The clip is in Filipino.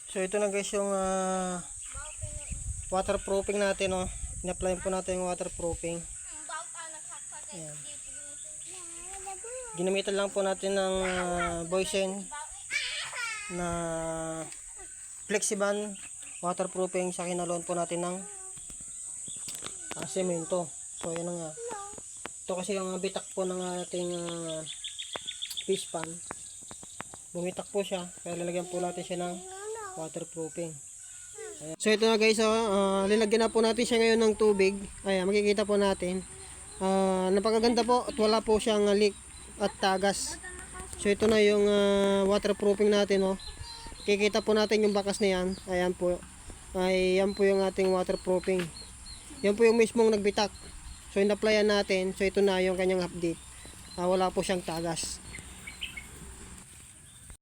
So ito na guys yung waterproofing natin, oh. In-apply po natin yung waterproofing. Ayan. Ginamitan lang po natin ng Boysen na Flexiban waterproofing sa kinalon po natin ng semento. So yan nga. Ito kasi yung bitak po ng ating fish pan. Bumitak po siya, kaya lalagyan po natin siya ng waterproofing. Ayan. So ito na guys, lilagyan na po natin siya ngayon ng tubig. Ayan, makikita po natin. Napakaganda po at wala po siyang leak at tagas. So ito na yung waterproofing natin, oh. Kikita po natin yung bakas na yan. Ayan po. Yan po yung ating waterproofing. Yan po yung mismong nagbitak. So in-applyan natin. So ito na yung kanyang update. Wala po siyang tagas.